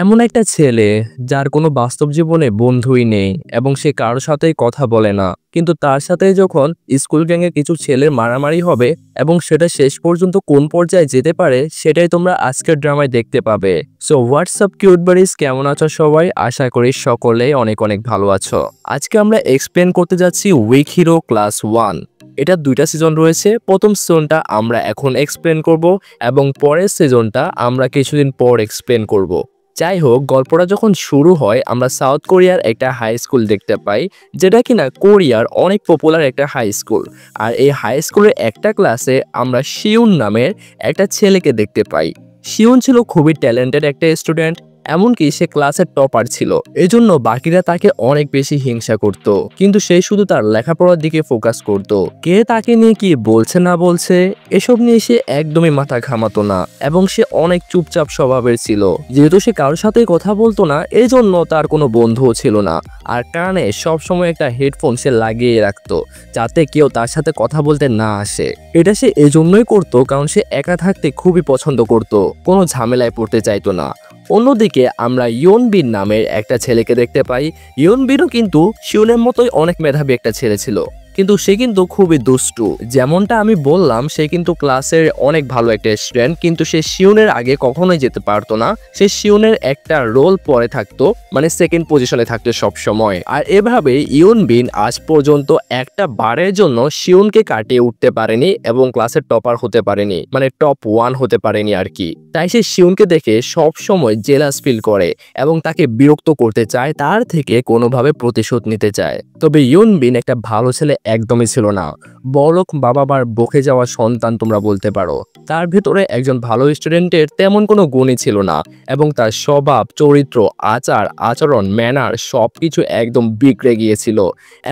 এমন একটা ছেলে যার কোনো বাস্তব জীবনে বন্ধুই নেই এবং সে কারোর সাথেই কথা বলে না, কিন্তু তার সাথে যখন স্কুল গ্যাংয়ে কিছু ছেলের মারামারি হবে এবং সেটা শেষ পর্যন্ত কোন পর্যায়ে যেতে পারে সেটাই তোমরা আজকের ড্রামায় দেখতে পাবে। সো হোয়াটসঅ্যাপ কিউট বাড়িজ, কেমন আছো সবাই? আশা করি সকলেই অনেক অনেক ভালো আছো। আজকে আমরা এক্সপ্লেন করতে যাচ্ছি উইক হিরো ক্লাস 1। এটা 2টা সিজন রয়েছে। প্রথম সিজনটা আমরা এখন এক্সপ্লেন করব এবং পরের সিজনটা আমরা কিছুদিন পর এক্সপ্লেন করব। যাই হোক, গল্পটা যখন শুরু হয় আমরা সাউথ কোরিয়ার একটা হাই স্কুল দেখতে পাই, যেটা কিনা কোরিয়ার অনেক পপুলার একটা হাই স্কুল। আর এই হাই স্কুলের একটা ক্লাসে আমরা শিউন নামের একটা ছেলেকে দেখতে পাই। শিউন ছিল খুবই ট্যালেন্টেড একটা স্টুডেন্ট, এমনকি সে ক্লাসের টপার ছিল। এজন্য বাকিরা তাকে অনেক বেশি হিংসা করত, কিন্তু সে শুধু তার লেখাপড়ার দিকে ফোকাস করত। কে তাকে নিয়ে কি বলছে না বলছে এসব নিয়ে সে একদমই মাথা ঘামাতো না এবং সে অনেক চুপচাপ স্বভাবের ছিল। যেহেতু সে কারোর সাথে কথা বলতো না, এজন্য তার কোনো বন্ধুও ছিল না। আর কানে সবসময় একটা হেডফোন সে লাগিয়ে রাখতো, যাতে কেউ তার সাথে কথা বলতে না আসে। এটা সে এজন্যই করতো কারণ সে একা থাকতে খুবই পছন্দ করত, কোনো ঝামেলায় পড়তে চাইতো না। অন্যদিকে আমরা ইয়নবিন নামের একটা ছেলেকে দেখতে পাই। ইয়নবিনও কিন্তু শিউনের মতোই অনেক মেধাবী একটা ছেলে ছিল, কিন্তু সে কিন্তু খুবই দুষ্টু। যেমনটা আমি বললাম, সে কিন্তু ক্লাসের অনেক ভালো একটা স্টুডেন্ট, কিন্তু সে শিউনের আগে কখনোই যেতে পারতো না। সে শিউনের একটা রোল পরে থাকতো, মানে সেকেন্ড পজিশনে থাকতো সব সময়। আর এভাবে ইয়নবিন আজ পর্যন্ত একটা বারের জন্য শিউনকে কাটিয়ে উঠতে পারেনি এবং ক্লাসের টপার হতে পারেনি, মানে টপ 1 হতে পারেনি আর কি। তাই সে শিউনকে দেখে সব সময় জেলাস ফিল করে এবং তাকে বিরক্ত করতে চায়, তার থেকে কোনোভাবে প্রতিশোধ নিতে চায়। তবে ইয়নবিন একটা ভালো ছেলে একদমই ছিল না, বড়লোক বাবা-মার বকে যাওয়া সন্তান তোমরা বলতে পারো। তার ভেতরে একজন ভালো স্টুডেন্টের তেমন কোনো গুণই ছিল না এবং তার স্বভাব, চরিত্র, আচার আচরণ, ম্যানার সবকিছু একদম বিগড়ে গিয়েছিল।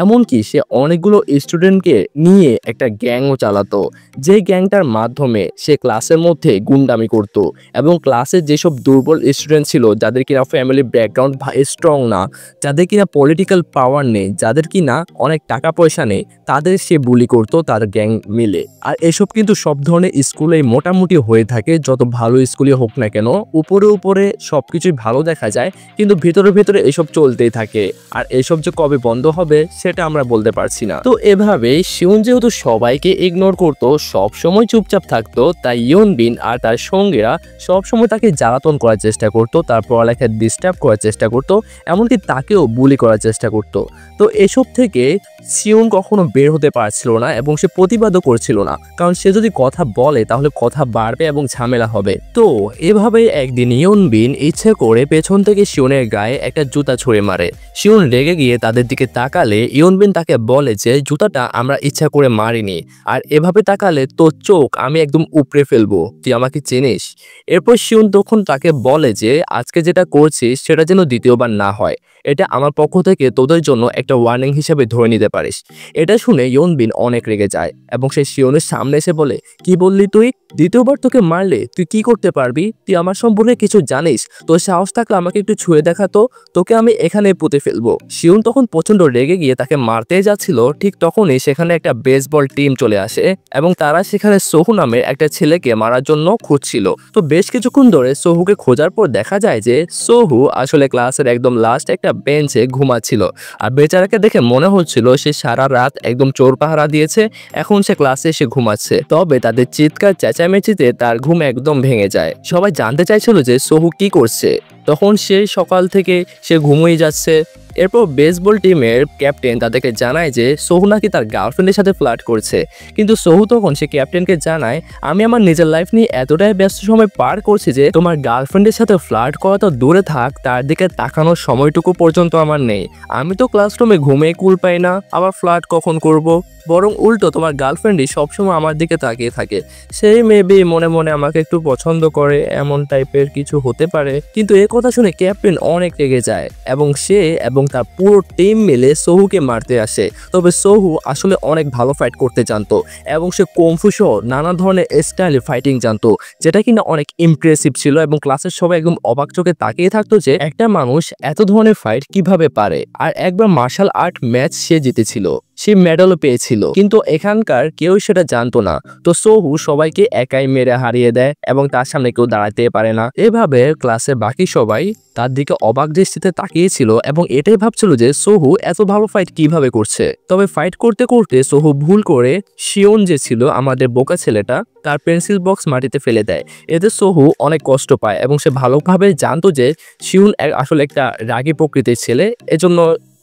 এমনকি সে অনেকগুলো স্টুডেন্টকে নিয়ে একটা গ্যাংও চালাতো, যে গ্যাংটার মাধ্যমে সে ক্লাসের মধ্যে গুন্ডামি করত এবং ক্লাসের যেসব দুর্বল স্টুডেন্ট ছিল, যাদের কিনা ফ্যামিলি ব্যাকগ্রাউন্ড স্ট্রং না, যাদের কিনা পলিটিক্যাল পাওয়ার নেই, যাদের কিনা অনেক টাকা পয়সা নেই, তাদের সে বুলি করতো তার গ্যাং মিলে। আর এসব কিন্তু সব ধরনের স্কুলে মোটামুটি হয়ে থাকে, যত ভালো স্কুলে হোক না কেন। উপরে উপরে সবকিছুই ভালো দেখা যায়, কিন্তু ভেতরে ভেতরে এসব চলতেই থাকে। আর এসব যে কবে বন্ধ হবে সেটা আমরা বলতে পারছি না। তো এভাবে শিউন যেহেতু সবাইকে ইগনোর করতো, সব সময় চুপচাপ থাকতো, তাই ইয়নবিন আর তার সঙ্গীরা সবসময় তাকে জ্বালাতন করার চেষ্টা করতো, তার পড়ালেখা ডিস্টার্ব করার চেষ্টা করতো, এমনকি তাকেও বুলি করার চেষ্টা করতো। তো এসব থেকে শিউন কখনো বের হতে পারছিল না এবং সে প্রতিবাদও করছিল না, কারণ সে যদি কথা বলে তাহলে কথা বাড়বে এবং ঝামেলা হবে। তো এভাবে একদিন ইয়নবিন ইচ্ছে করে পেছন থেকে শিউনের গায়ে একটা জুতা ছুঁড়ে মারে। শিউন রেগে গিয়ে তাদের দিকে তাকালে ইয়নবিন তাকে বলে যে জুতাটা আমরা ইচ্ছা করে মারিনি, আর এভাবে তাকালে তোর চোখ আমি একদম উপড়ে ফেলবো, তুই আমাকে চিনিস? এরপর শিউন তখন তাকে বলে যে আজকে যেটা করছিস সেটা যেন দ্বিতীয়বার না হয়, এটা আমার পক্ষ থেকে তোদের জন্য একটা ওয়ার্নিং হিসেবে ধরে নিতে পারিস। এটা শুনে ইয়নবিন অনেক রেগে যায় এবং সে শিউনের সামনে এসে বলে, কি বললি তুই? দ্বিতীয়বার তোকে মারলে তুই কি করতে পারবি? তুই আমার সম্পর্কে কিছু জানিস? তোর সাহস থাকলে আমাকে একটু ছুঁয়ে দেখাতো, তোকে আমি এখানে পুঁতে ফেলবো। শিউন তখন প্রচন্ড রেগে গিয়ে তাকে মারতে যাচ্ছিল, ঠিক তখনই সেখানে একটা বেসবল টিম চলে আসে এবং তারা সেখানে সোহু নামের একটা ছেলেকে মারার জন্য খুঁজছিল। তো বেশ কিছুক্ষণ ধরে সোহুকে খোঁজার পর দেখা যায় যে সোহু আসলে ক্লাসের একদম লাস্ট একটা বেঞ্চে ঘুমাচ্ছিল। আর বেচারাকে দেখে মনে হচ্ছিল সে সারা রাত একদম চোর পাহারা দিয়েছে, এখন সে ক্লাসে এসে ঘুমাচ্ছে। তবে তাদের চিৎকার চেঁচামেচিতে তার ঘুম একদম ভেঙে যায়। সবাই জানতে চাইছিল যে সোহু কি করছে, তখন সে সকাল থেকে সে ঘুমিয়ে যাচ্ছে। এরপর বেসবল টিমের ক্যাপ্টেন তাদেরকে জানায় যে সোহু নাকি তার গার্লফ্রেন্ডের সাথে ফ্লার্ট করছে, কিন্তু সোহু তখন সে ক্যাপ্টেনকে জানায়, আমি আমার নিজের লাইফ নিয়ে এতটাই ব্যস্ত সময় পার করছি যে তোমার গার্লফ্রেন্ডের সাথে ফ্লার্ট করা তো দূরে থাক, তার দিকে তাকানোর সময়টুকু পর্যন্ত আমার নেই। আমি তো ক্লাসরুমে ঘুমিয়ে কুল পাই না, আবার ফ্লার্ট কখন করব? বরং উল্টো তোমার গার্লফ্রেন্ডই সবসময় আমার দিকে তাকিয়ে থাকে, সেই মেবি মনে মনে আমাকে একটু পছন্দ করে, এমন টাইপের কিছু হতে পারে। কিন্তু এই কথা শুনে ক্যাপ্টেন অনেক রেগে যায় এবং সে এবং তার পুরো টিম মিলে সোহুকে মারতে আসে। তবে সোহু আসলে অনেক ভালো ফাইট করতে জানতো এবং সে কুংফু সহ নানা ধরনের স্টাইলে ফাইটিং জানতো, যেটা কিনা অনেক ইমপ্রেসিভ ছিল এবং ক্লাসের সবাই একদম অবাক চোখে তাকিয়ে থাকতো যে একটা মানুষ এত ধরনের ফাইট কিভাবে পারে। আর একবার মার্শাল আর্ট ম্যাচ সে জিতেছিল। সে মেডেলও পেয়েছিল, কিন্তু এখানকার কেউ সেটা জানতো না। তো সোহু সবাইকে একাই মেরে হারিয়ে দেয় এবং তার সামনে কেউ দাঁড়াতে পারে না। এভাবে ক্লাসের বাকি সবাই তার দিকে অবাক দৃষ্টিতে তাকিয়েছিল এবং এটাই ভাবছিল যে সোহু এত ভালো ফাইট কিভাবে করছে। তবে ফাইট করতে করতে সোহু ভুল করে শিওন যে ছিল আমাদের বোকা ছেলেটা, তার পেন্সিল বক্স মাটিতে ফেলে দেয়। এতে সোহু অনেক কষ্ট পায় এবং সে ভালোভাবে জানতো যে শিওন আসলে একটা রাগী প্রকৃতির ছেলে, এজন্য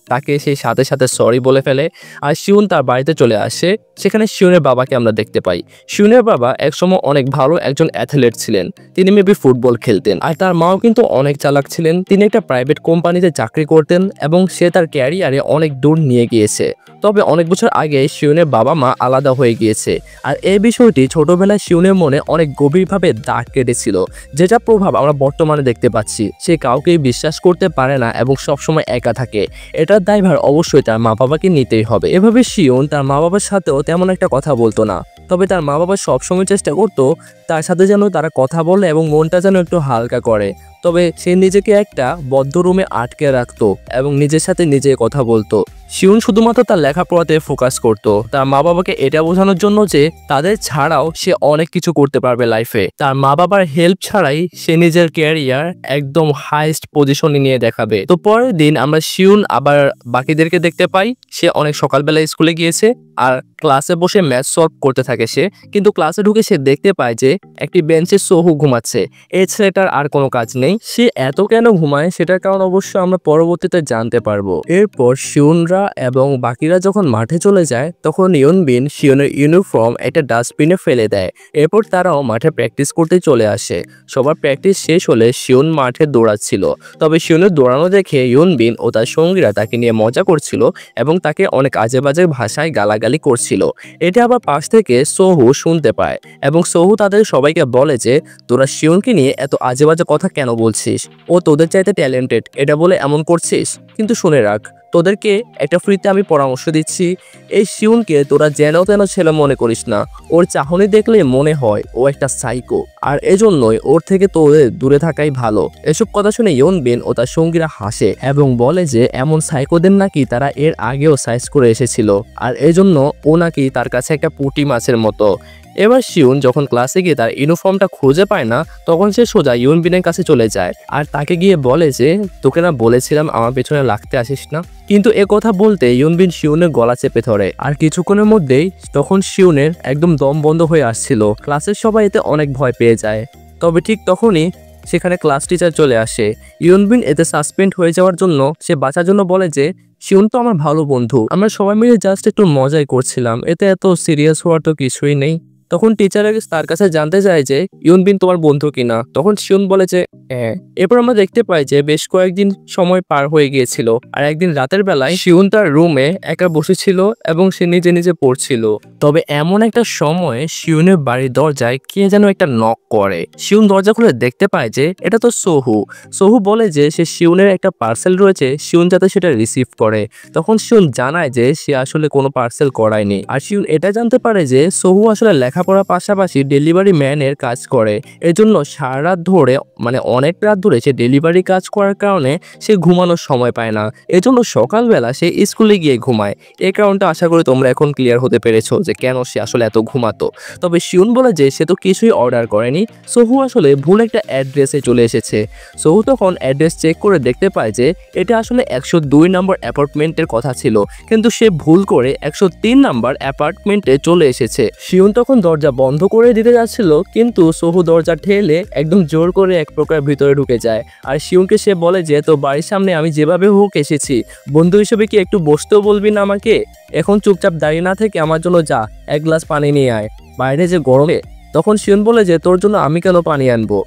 তাকে সেই সাথে সাথে সরি বলে ফেলে। আর শিউন তার বাড়িতে চলে আসে। সেখানে শিউনের বাবাকে আমরা দেখতে পাই। শিউনের বাবা একসময় অনেক ভালো একজন অ্যাথলেট ছিলেন, তিনি মেবি ফুটবল খেলতেন। আর তার মাও কিন্তু অনেক চালাক ছিলেন, তিনি একটা প্রাইভেট কোম্পানিতে চাকরি করতেন এবং সে তার ক্যারিয়ারে অনেক দূর নিয়ে গিয়েছে। তবে অনেক বছর আগে শিউনের বাবা মা আলাদা হয়ে গিয়েছে, আর এই বিষয়টি ছোটবেলায় শিউনের মনে অনেক গভীরভাবে দাগ কেটেছিল, যেটা প্রভাব আমরা বর্তমানে দেখতে পাচ্ছি। সে কাউকেই বিশ্বাস করতে পারে না এবং সবসময় একা থাকে। এটার দায়ভার অবশ্যই তার মা বাবাকে নিতেই হবে। এভাবে শিওন তার মা বাবার সাথেও তেমন একটা কথা বলতো না, তবে তার মা বাবা সবসময় চেষ্টা করতো তার সাথে যেন তারা কথা বলে এবং মনটা যেন একটু হালকা করে। তবে সে নিজেকে একটা বদ্ধ রুমে আটকে রাখতো এবং নিজের সাথে নিজে কথা বলতো। শিউন শুধুমাত্র তার লেখাপড়াতে ফোকাস করত, তার মা বাবাকে এটা বোঝানোর জন্য যে তাদের ছাড়াও সে অনেক কিছু করতে পারবে লাইফে। তার মা বাবার হেল্প ছাড়াই সে নিজের ক্যারিয়ার একদম হাইস্ট পজিশনে নিয়ে দেখাবে। তো পরের দিন আমরা শিউন আবার বাকিদেরকে দেখতে পাই। সে অনেক সকালবেলা স্কুলে গিয়েছে আর ক্লাসে বসে ম্যাথ সলভ করতে থাকে সে, কিন্তু ক্লাসে ঢুকে সে দেখতে পায় যে একটি বেঞ্চে সোহু ঘুমাচ্ছে। এই ছেলেটার আর কোনো কাজ নেই, সে এত কেন ঘুমায় সেটার কারণ অবশ্য আমরা পরবর্তীতে জানতে পারবো। এরপর শিউনরা এবং বাকিরা যখন মাঠে চলে যায় তখন ইয়নবিন শিউনের ইউনিফর্ম একটা ডাস্টবিনে ফেলে দেয়। এরপর তারাও মাঠে প্র্যাকটিস করতে চলে আসে। সবার প্র্যাকটিস শেষ হলে শিউন মাঠে দৌড়াচ্ছিল, তবে শিউনের দৌড়ানো দেখে ইয়নবিন ও তার সঙ্গীরা তাকে নিয়ে মজা করছিল এবং তাকে অনেক আজে বাজে ভাষায় গালাগালি করছিল। এটা আবার পাশ থেকে সোহু শুনতে পায় এবং সোহু তাদের সবাইকে বলে যে তোরা শিউনকে নিয়ে এত আজে বাজে কথা কেন বলছিস, ও তোদের চাইতে ট্যালেন্টেড, এটা বলে এমন করছিস। কিন্তু শুনে রাখ, তোদেরকে একটা ফ্রিতে আমি পরামর্শ দিচ্ছি, এই শিউনকে তোরা যেন তেন ছেলে মনে করিস না। ওর চাহনি দেখলে মনে হয় ও একটা সাইকো, আর এজন্যই ওর থেকে তোদের দূরে থাকাই ভালো। এসব কথা শুনে ইয়নবিন ও তার সঙ্গীরা হাসে এবং বলে যে এমন সাইকোদের নাকি তারা এর আগেও সাইজ করে এসেছিল, আর এজন্য ও নাকি তার কাছে একটা পুঁটি মাছের মতো। এবার শিউন যখন ক্লাসে গিয়ে তার ইউনিফর্মটা খুঁজে পায় না, তখন সে সোজা ইয়নবিনের কাছে চলে যায় আর তাকে গিয়ে বলে যে তোকে না বলেছিলাম আমার পেছনে লাগতে আসিস না। কিন্তু এ কথা বলতে ইয়নবিন শিউনের গলা চেপে ধরে, আর কিছুক্ষণের মধ্যেই তখন শিউনের একদম দম বন্ধ হয়ে আসছিল। ক্লাসের সবাই এতে অনেক ভয় পেয়ে যায়। তবে ঠিক তখনই সেখানে ক্লাস টিচার চলে আসে। ইয়নবিন এতে সাসপেন্ড হয়ে যাওয়ার জন্য সে বাঁচার জন্য বলে যে শিউন তো আমার ভালো বন্ধু, আমরা সবাই মিলে জাস্ট একটু মজাই করছিলাম, এতে এত সিরিয়াস হওয়ার তো কিছুই নেই। তখন টিচার তার কাছে জানতে চায় যে ইয়নবিন তোমার বন্ধু কিনা, তখন শিউন বলে যে হ্যাঁ। এরপর আমরা দেখতে পাই যে বেশ কয়েকদিন সময় পার হয়ে গিয়েছিল, আর একদিন রাতের বেলায় শিউন তার রুমে একা বসেছিল এবং সে নিজে নিজে পড়ছিল। তবে এমন একটা সময় শিউনের বাড়ির দরজায় কে যেন একটা নক করে। শিউন দরজা খুলে দেখতে পায় যে এটা তো সোহু। সোহু বলে যে সে শিউনের একটা পার্সেল রয়েছে, শিউন যাতে সেটা রিসিভ করে। তখন শিউন জানায় যে সে আসলে কোনো পার্সেল করায়নি, আর শিউন এটা জানতে পারে যে সোহু আসলে লেখাপড়ার পাশাপাশি ডেলিভারি ম্যানের কাজ করে। এজন্য সারা রাত ধরে মানে অনেক রাত ধরে সে ডেলিভারি কাজ করার কারণে সে ঘুমানোর সময় পায় না, এজন্য সকালবেলা সে স্কুলে গিয়ে ঘুমায়। এই কারণটা আশা করি তোমরা এখন ক্লিয়ার হতে পেরেছো যে কেন সে আসলে এত ঘুমাতো। তবে শিউন বলে যে সে তো কিছুই অর্ডার করেনি, সোহু আসলে ভুল একটা অ্যাড্রেসে চলে এসেছে। সোহু তখন অ্যাড্রেস চেক করে দেখতে পায় যে এটা আসলে 102 নম্বর অ্যাপার্টমেন্টের কথা ছিল, কিন্তু সে ভুল করে 103 নম্বর অ্যাপার্টমেন্টে চলে এসেছে। শিউন তখন দরজা বন্ধ করে দিতে যাচ্ছিল, কিন্তু সোহু দরজা ঠেলে একদম জোর করে এক প্রকার ভিতরে ঢুকে যায়। আর শিউনকে সে বলে যে তো বাড়ির সামনে আমি যেভাবে হোক এসেছি, বন্ধু হিসেবে কি একটু বসতেও বলবি না আমাকে? এখন চুপচাপ দাঁড়িয়ে না থেকে আমার জন্য যা, এক গ্লাস পানি নিয়ে আয়, বাইরে যে গরমে। তখন শিউন বলে যে তোর জন্য আমি কেন পানি আনবো?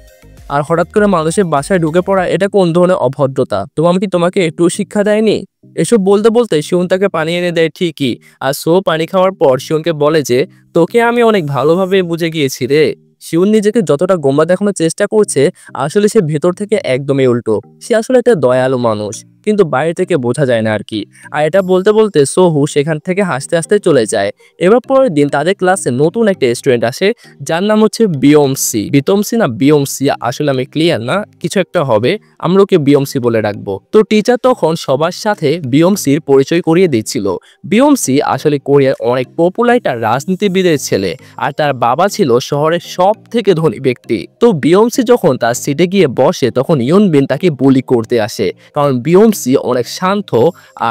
আর হঠাৎ করে মানুষের বাসায় ঢুকে পড়া এটা কোন ধরনের অভদ্রতা? আমি কি তোমাকে একটু শিক্ষা দেয়নি? এসব বলতে বলতে শিউন তাকে পানি এনে দেয় ঠিকই। আর সো পানি খাওয়ার পর শিউনকে বলে যে তোকে আমি অনেক ভালোভাবে বুঝে গিয়েছি রে। শিউন নিজেকে যতটা গোমরা দেখানোর চেষ্টা করছে, আসলে সে ভেতর থেকে একদমই উল্টো। সে আসলে একটা দয়ালু মানুষ। কিন্তু বাইরে থেকে বোঝা যায় না আর কি। আর এটা বলতে বলতে সোহু সেখান থেকে হাসতে হাসতে চলে যায়। এবার পরের দিন তাদের ক্লাসে নতুন একটা স্টুডেন্ট আসে, যার নাম হচ্ছে বিয়মসি। বিতমসি না বিয়মসি আসলে আমি ক্লিয়ার না, কিছু একটা হবে, আমরা ওকে বিয়মসি বলে রাখবো। তো টিচার তখন সবার সাথে বিয়মসির পরিচয় করিয়ে দিচ্ছিল। বিয়মসি আসলে কোরিয়ার অনেক পপুলার একটা রাজনীতিবিদের ছেলে, আর তার বাবা ছিল শহরের সব থেকে ধনী ব্যক্তি। তো বিয়মসি যখন তার সিটে গিয়ে বসে তখন ইউনবিন তাকে বুলি করতে আসে, কারণ বিয়মসি অনেক শান্ত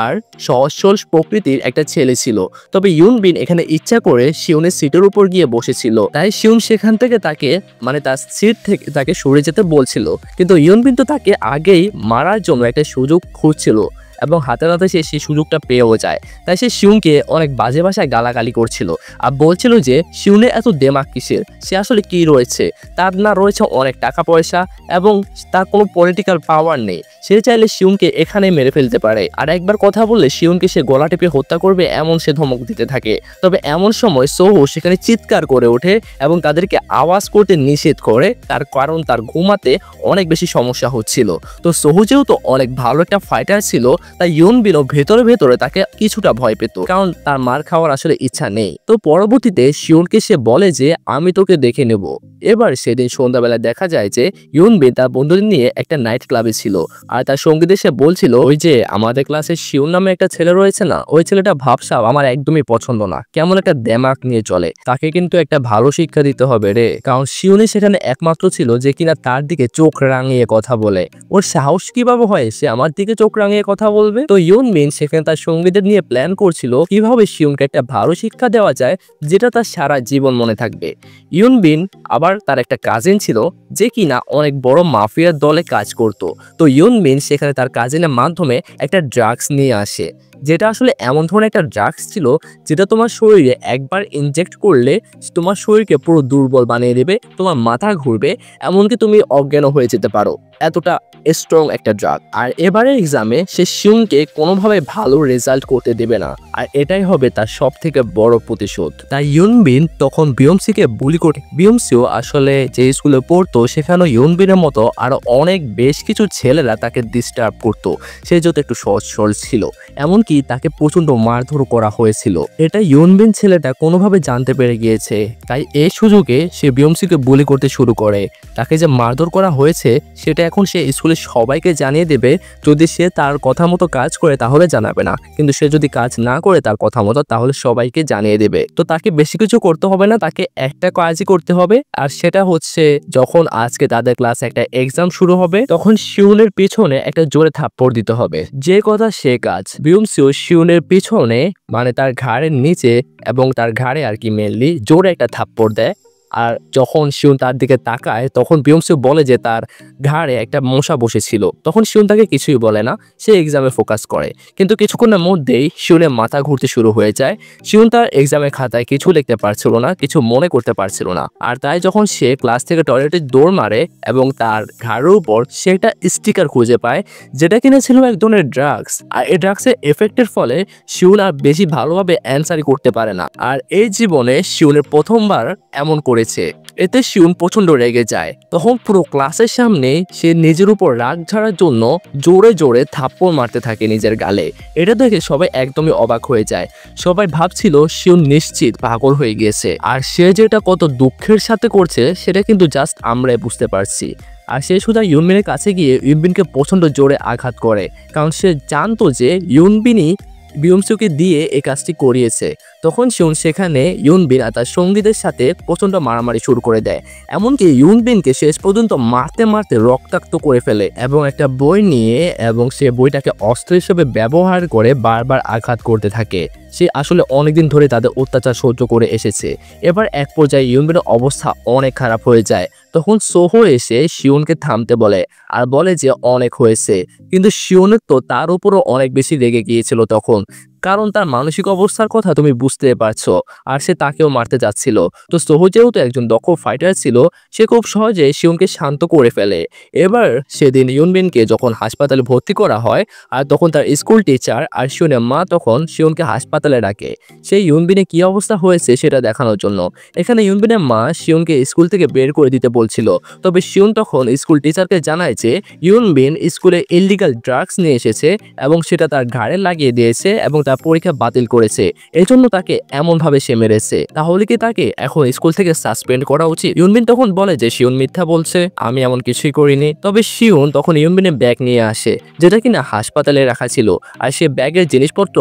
আর সহজ সরল প্রকৃতির একটা ছেলে ছিল। তবে ইউনবিন এখানে ইচ্ছা করে শিউনের সিটের উপর গিয়ে বসেছিল, তাই শিউন সেখান থেকে তাকে তার সিট থেকে তাকে সরে যেতে বলছিল। কিন্তু ইউনবিন তো তাকে আগেই মারার জন্য একটা সুযোগ খুঁজছিল এবং হাতে নাতে সে সেই সুযোগটা পেয়েও যায়। তাই সে শিউনকে অনেক বাজে ভাষায় গালাগালি করছিল আর বলছিল যে শিউনের এত দেমাগ কিসের, সে আসলে কি রয়েছে, তার না রয়েছে অনেক টাকা পয়সা এবং তার কোনো পলিটিক্যাল পাওয়ার নেই, সে চাইলে শিউনকে এখানে মেরে ফেলতে পারে, আর একবার কথা বললে শিউনকে সে গলা টিপে হত্যা করবে এমন সে ধমক দিতে থাকে। তবে এমন সময় সোহু সেখানে চিৎকার করে ওঠে এবং তাদেরকে আওয়াজ করতে নিষেধ করে, তার কারণ তার ঘুমাতে অনেক বেশি সমস্যা হচ্ছিল। তো সোহু যেহেতু অনেক ভালো একটা ফাইটার ছিল, তাই ইউনবিনও ভেতরে ভেতরে তাকে কিছুটা ভয় পেত, কারণ তার মার খাওয়ার আসলে ইচ্ছা নেই। তো পরবর্তীতে শিউনকে সে বলে যে আমি তোকে দেখে নেব। এবার সেদিন সন্ধ্যাবেলা দেখা যায় যে ইউনবিন তার বন্ধুদের নিয়ে একটা নাইট ক্লাবে ছিল, আর তার সঙ্গীদের সে বলছিল ওই যে আমাদের ক্লাসে শিউন নামে একটা ছেলে রয়েছে না, ওই ছেলেটা ভাবসাব আমার একদমই পছন্দ না, কেমন একটা দেমাক নিয়ে চলে, তাকে কিন্তু একটা ভালো শিক্ষা দিতে হবে রে। কারণ শিউনই সেখানে একমাত্র ছিল যে কিনা তার দিকে চোখ রাঙিয়ে কথা বলে। ওর সাহস কিভাবে হয় সে আমার দিকে চোখ রাঙিয়ে কথা বলবে? তো ইউনবিন সেখানে তার সঙ্গীদের নিয়ে প্ল্যান করছিল কিভাবে শিউনকে একটা ভালো শিক্ষা দেওয়া যায় যেটা তার সারা জীবন মনে থাকবে। ইউনবিন আবার তার একটা কাজিন ছিল যে কিনা অনেক বড় মাফিয়ার দলে কাজ করত। তো ইউনবিন সেখানে তার কাজিনের মাধ্যমে একটা ড্রাগস নিয়ে আসে, যেটা আসলে এমন ধরনের একটা ড্রাগস ছিল যেটা তোমার শরীরে একবার ইনজেক্ট করলে তোমার শরীরকে পুরো দুর্বল বানিয়ে দেবে, তোমার মাথা ঘুরবে, এমনকি তুমি অজ্ঞান হয়ে যেতে পারো, এতটা স্ট্রং একটা ড্রাগ। আর এবারের এক্সামে সে শিউনকে কোনোভাবে ভালো রেজাল্ট করতে দেবে না, আর এটাই হবে তার সব থেকে বড় প্রতিশোধ। তাই ইউনবিন তখন বিয়মসিকে বুলি করে। বিয়মসিও আসলে যে স্কুলে পড়তো সেখানে ইউনবিনের মতো আরো অনেক বেশ কিছু ছেলেরা তাকে ডিস্টার্ব করতো, সে যত একটু সহজ সরল ছিল, এমনকি তাকে প্রচন্ড মারধর করা হয়েছিল। এটা ইউনবিন ছেলেটা কোনোভাবে জানতে পেরে গিয়েছে, তাই এই সুযোগে সে বিয়মসিকে বুলি করতে শুরু করে। তাকে যে মারধর করা হয়েছে সেটা এখন সে স্কুলে সবাইকে জানিয়ে দেবে, যদি সে তার কথা মতো কাজ করে তাহলে জানাবে না, কিন্তু সে যদি কাজ না করে তার কথা মতো তাহলে সবাইকে জানিয়ে দেবে। তো তাকে বেশি কিছু করতে হবে না, তাকে একটা কাজই করতে হবে, আর সেটা হচ্ছে যখন আজকে তাদের ক্লাসে একটা এক্সাম শুরু হবে তখন শিউনের পিছনে একটা জোরে থাপ্পড় দিতে হবে, যে কথা সে কাজ। বিয়মসিও শিউনের পিছনে তার ঘাড়ের নিচে এবং তার ঘাড়ে আর কি মেনলি জোরে একটা থাপ্পড় দেয়। আর যখন শিউন তার দিকে তাকায় তখন বিয়মসি বলে যে তার ঘাড়ে একটা মশা বসেছিল, তখন শিউন তাকে কিছুই বলে না, সে এক্সামে ফোকাস করে। কিন্তু কিছুক্ষণের মধ্যেই শিউনের মাথা ঘুরতে শুরু হয়ে যায়। শিউন তার এক্সামের খাতায় কিছু লিখতে পারছিল না, কিছু মনে করতে পারছিল না, আর তাই যখন সে ক্লাস থেকে টয়লেটে দৌড় মারে এবং তার ঘাড়ের উপর সে একটা স্টিকার খুঁজে পায় যেটা কিনা ছিল এক ধরনের ড্রাগস। আর এই ড্রাগসের এফেক্টের ফলে শিউন আর বেশি ভালোভাবে অ্যান্সারই করতে পারে না, আর এই জীবনে শিউনের প্রথমবার এমন করেছে। এতে শিউন প্রচন্ড রেগে যায়, তখন পুরো ক্লাসের সামনে সে নিজের উপর রাগ ঝাড়ার জন্য জোরে জোরে থাপ্পড় মারতে থাকে নিজের গালে। এটা দেখে সবাই একদমই অবাক হয়ে যায়, সবাই ভাবছিল শিউন নিশ্চিত পাগল হয়ে গিয়েছে, আর সে যেটা কত দুঃখের সাথে করছে সেটা কিন্তু জাস্ট আমরাই বুঝতে পারছি। আর সে সোজা ইউনবিনের কাছে গিয়ে ইউনবিনকে প্রচন্ড জোরে আঘাত করে, কারণ সে জানতো যে ইউনবিনই বিয়মসিকে দিয়ে এই কাজটি করিয়েছে। তখন শিউন সেখানে ইউনবিন আর তার সঙ্গীদের সাথে প্রচন্ড মারামারি শুরু করে দেয়, এমনকি ইউনবিনকে শেষ পর্যন্ত মারতে মারতে রক্তাক্ত করে ফেলে এবং একটা বই নিয়ে এবং সে বইটাকে অস্ত্র হিসেবে ব্যবহার করে বারবার আঘাত করতে থাকে। সে আসলে অনেকদিন ধরে তাদের অত্যাচার সহ্য করে এসেছে। এবার এক পর্যায়ে ইউনবিনের অবস্থা অনেক খারাপ হয়ে যায়, তখন সোহো এসে শিউনকে থামতে বলে আর বলে যে অনেক হয়েছে, কিন্তু শিউনের তো তার উপরও অনেক বেশি রেগে গিয়েছিল তখন, কারণ তার মানসিক অবস্থার কথা তুমি বুঝতে পারছো। আর সে তাকেও মারতে যাচ্ছিল। তো সোহু যেহেতু একজন দক্ষ ফাইটার ছিল, সে খুব সহজে শিউনকে শান্ত করে ফেলে। এবার সেদিন ইউনবিনকে যখন হাসপাতালে ভর্তি করা হয়, আর তখন তার স্কুল টিচার আর শিউনের মা তখন শিউনকে হাসপাতালে ডাকে সেই ইউনবিনে কি অবস্থা হয়েছে সেটা দেখানোর জন্য। এখানে ইউনবিনের মা শিউনকে স্কুল থেকে বের করে দিতে বলছিল, তবে শিউন তখন স্কুল টিচারকে জানায় যে ইউনবিন স্কুলে ইললিগাল ড্রাগস নিয়ে এসেছে এবং সেটা তার ঘাড়ে লাগিয়ে দিয়েছে এবং তার পরীক্ষা বাতিল করেছে। এই জন্য তাকে এমনভাবে সে মেরেছে। তাহলে কি তাকে এখন স্কুল থেকে সাসপেন্ড করা উচিত? ইউনবিন তখন বলে যে শিউন মিথ্যা বলছে, আমি এমন কিছুই করিনি। তবে শিউন তখন ইউনবিনের ব্যাগ নিয়ে আসে, যেটা কিনা হাসপাতালে রাখা ছিল। আর সে ব্যাগের জিনিসপত্র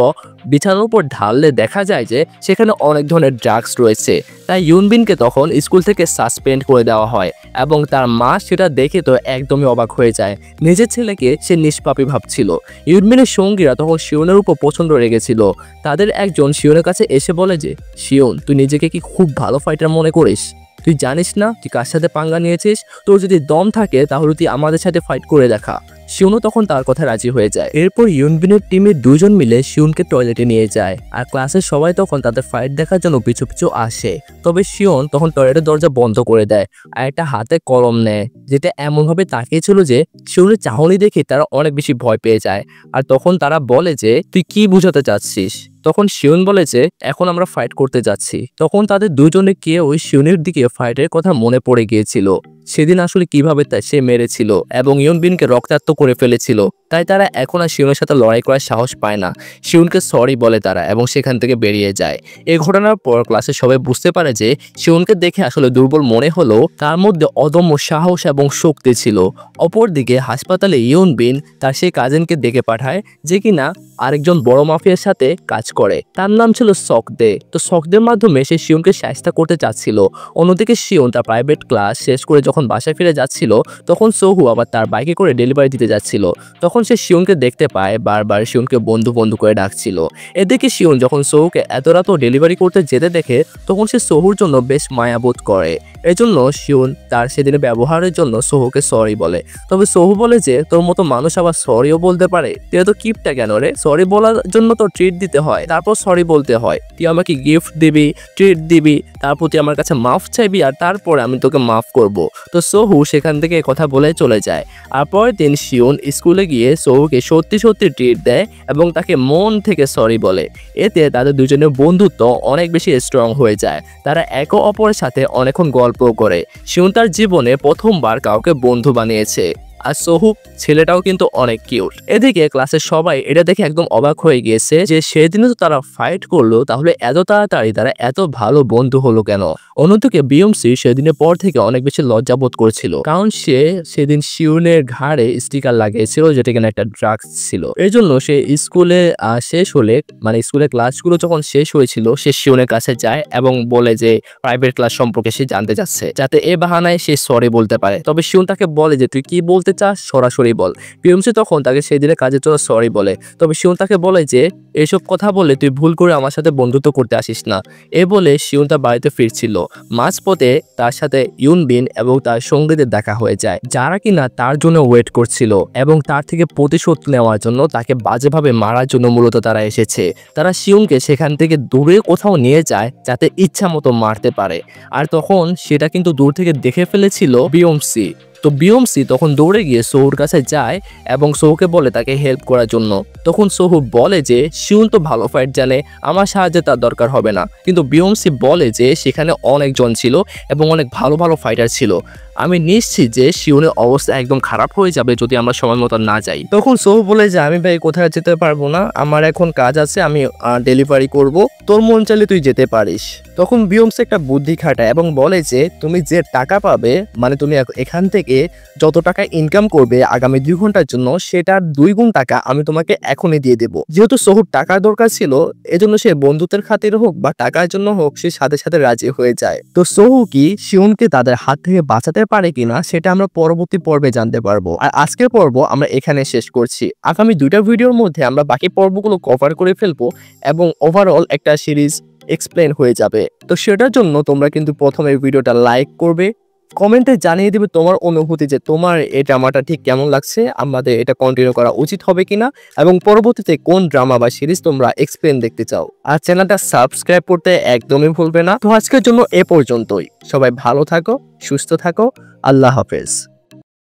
বিছানার উপর ঢাললে দেখা যায় যে সেখানে অনেক ধরনের ড্রাগস রয়েছে। তাই ইউনবিনকে তখন স্কুল থেকে সাসপেন্ড করে দেওয়া হয় এবং তার মা সেটা দেখে তো একদমই অবাক হয়ে যায়। নিজের ছেলেকে সে নিষ্পাপী ভাবছিল। ইউনবিনের সঙ্গীরা তখন শিউনের উপর প্রচন্ড রেগেছিল। তাদের একজন শিউনের কাছে এসে বলে যে শিউন, তুই নিজেকে কি খুব ভালো ফাইটার মনে করিস? তুই জানিস না তুই কার সাথে পাঙ্গা নিয়েছিস? তোর যদি দম থাকে তাহলে তুই আমাদের সাথে ফাইট করে দেখা। শিউনও তখন তার কথা রাজি হয়ে যায়। এরপর ইউনবিনের টিমের দুজন মিলে শিউনকে টয়লেটে নিয়ে যায় আর ক্লাসের সবাই তখন তাদের ফাইট দেখার জন্য পিছু পিছু আসে। তবে শিউন তখন টয়লেটের দরজা বন্ধ করে দেয় আর একটা হাতে কলম নেয়, যেটা এমনভাবে তাকিয়েছিল যে শিউনের চাহনি দেখে তারা অনেক বেশি ভয় পেয়ে যায়। আর তখন তারা বলে যে তুই কি বোঝাতে চাচ্ছিস? তখন শিউন বলে যে এখন আমরা ফাইট করতে যাচ্ছি। তখন তাদের দুজনে কে ওই শিউনের দিকে ফাইটের কথা মনে পড়ে গিয়েছিল, সেদিন আসলে কিভাবে সে মেরেছিল এবং ইউনবিনকে রক্তাক্ত করে ফেলেছিল। তাই তারা এখন আর শিউনের সাথে লড়াই করার সাহস পায় না। শিউনকে সরি বলে তারা এবং সেখান থেকে বেরিয়ে যায়। এই ঘটনার পর ক্লাসে সবাই বুঝতে পারে যে শিউনকে দেখে আসলে দুর্বল মনে হলো, তার মধ্যে অদম্য সাহস এবং শক্তি ছিল। অপরদিকে হাসপাতালে ইউনবিন তার সেই কাজিনকে ডেকে পাঠায়, যে কিনা আরেকজন বড় মাফিয়ার সাথে কাজ করে। তার নাম ছিল সকদে। তো সকদের মাধ্যমে সে শিউনকে শায়েস্তা করতে চাচ্ছিল। অন্যদিকে শিউন তার প্রাইভেট ক্লাস শেষ করে যখন বাসায় ফিরে যাচ্ছিল, তখন সোহু আবার তার বাইকে করে ডেলিভারি দিতে যাচ্ছিল। তখন সে শিউনকে দেখতে পায়, বারবার শিউনকে বন্ধু বন্ধু করে ডাকছিল। এদিকে শিউন যখন সোহুকে এত রাত ডেলিভারি করতে যেতে দেখে, তখন সে সোহুর জন্য বেশ মায়াবোধ করে। এজন্য শিউন তার সেদিনের ব্যবহারের জন্য সোহুকে সরি বলে। তবে সোহু বলে যে তোর মতো মানুষ আবার সরিও বলতে পারে? তুই এত কিপটা কেন রে? সরি বলার জন্য তো ট্রিট দিতে হয়, তারপর সরি বলতে হয়। তুই আমাকে গিফট দিবি, ট্রিট দিবি, তারপর তুই আমার কাছে মাফ চাইবি, আর তারপরে আমি তোকে মাফ করব। তো সোহু সেখান থেকে কথা বলে চলে যায়। আর পরের দিন শিউন স্কুলে গিয়ে সোহুকে সত্যি সত্যি ট্রিট দেয় এবং তাকে মন থেকে সরি বলে। এতে তাদের দুজনের বন্ধুত্ব অনেক বেশি স্ট্রং হয়ে যায়। তারা একে অপরের সাথে অনেকক্ষণ গল্প করে। শিউন তার জীবনে প্রথমবার কাউকে বন্ধু বানিয়েছে। আর সোহু ছেলেটাও কিন্তু অনেক কিউট। এদিকে ক্লাসের সবাই এটা দেখে একদম অবাক হয়ে গিয়েছে যে সেদিনে তো তারা ফাইট করলো, তাহলে এত তাড়াতাড়ি তারা এত ভালো বন্ধু হলো কেন? অন্যদিকে বিএমসি সেদিনের পর থেকে অনেক বেশি লজ্জাবোধ করেছিল, কারণ সে সেদিন শিউনের ঘাড়ে স্টিকার লাগিয়েছিল, যেটা কিনা একটা ড্রাগস ছিল। এই জন্য সে স্কুলে শেষ হলে, মানে স্কুলের ক্লাসগুলো যখন শেষ হয়েছিল, সে শিউনের কাছে যায় এবং বলে যে প্রাইভেট ক্লাস সম্পর্কে সে জানতে চাচ্ছে, যাতে এ বাহানায় সে সরি বলতে পারে। তবে শিউন তাকে বলে যে তুই কি বলতে চাস সরাসরি বল। পিএমসি তখন তাকে সেদিনের কাজের জন্য সরি বলে। তবে শিউন তাকে বলে যে এসব কথা বলে তুই ভুল করে আমার সাথে বন্ধুত্ব করতে আসিস না। এ বলে শিউন তার বাড়িতে ফিরছিল। মাঝপথে তার সাথে ইউনবিন এবং তার সঙ্গীদের দেখা হয়ে যায়, যারা কিনা তার জন্য ওয়েট করছিল এবং তার থেকে প্রতিশোধ নেওয়ার জন্য, তাকে বাজেভাবে মারার জন্য মূলত তারা এসেছে। তারা শিউনকে সেখান থেকে দূরে কোথাও নিয়ে যায় যাতে ইচ্ছা মতো মারতে পারে। আর তখন সেটা কিন্তু দূর থেকে দেখে ফেলেছিল বিএমসি। তো বিএমসি তখন দৌড়ে গিয়ে সোহুর কাছে যায় এবং সোহুকে বলে তাকে হেল্প করার জন্য। তখন সোহু বলে যে শিউন তো ভালো ফাইট জানে, আমার সাহায্যে তার দরকার হবে না। কিন্তু বিএমসি বলে যে সেখানে অনেকজন ছিল এবং অনেক ভালো ভালো ফাইটার ছিল। আমি নিশ্চিত যে শিউনের অবস্থা একদম খারাপ হয়ে যাবে যদি আমরা সময় মতো না যাই। তখন সোহু বলে যে আমি ভাই কোথায় যেতে পারবো না, আমার এখন কাজ আছে, আমি ডেলিভারি করব, তোর মন চাইলে তুই যেতে পারিস। তখন বিএমসি একটা বুদ্ধি খাটায় এবং বলে যে তুমি যে টাকা পাবে, মানে তুমি এখান থেকে যত টাকা ইনকাম করবে আগামী 2 ঘন্টার জন্য, সেটার 2 গুণ টাকা আমি তোমাকে এখনই দিয়ে দেবো। যেহেতু সোহুর টাকার দরকার ছিল, এজন্য সে বন্ধুত্বের খাতির হোক বা টাকার জন্য হোক, সে সাথে সাথে রাজি হয়ে যায়। তো সোহু কি শিউনকে তাদের হাত থেকে বাঁচাতে পারে কিনা সেটা আমরা পরবর্তী পর্বে জানতে পারবো। আর আজকের পর্ব আমরা এখানে শেষ করছি। আগামী 2টা ভিডিওর মধ্যে আমরা বাকি পর্বগুলো কভার করে ফেলবো এবং ওভারঅল একটা সিরিজ এক্সপ্লেন হয়ে যাবে। তো সেটার জন্য তোমরা কিন্তু প্রথমে ভিডিওটা লাইক করবে, কমেন্টে জানিয়ে দিবে তোমার অনুভূতি যে তোমার এই ড্রামাটা ঠিক কেমন লাগছে, আমাদের এটা কন্টিনিউ করা উচিত হবে কিনা, এবং পরবর্তীতে কোন ড্রামা বা সিরিজ তোমরা এক্সপ্লেন দেখতে চাও। আর চ্যানেলটা সাবস্ক্রাইব করতে একদমই ভুলবে না। তো আজকের জন্য এ পর্যন্তই। সবাই ভালো থাকো, সুস্থ থাকো, আল্লাহ হাফেজ।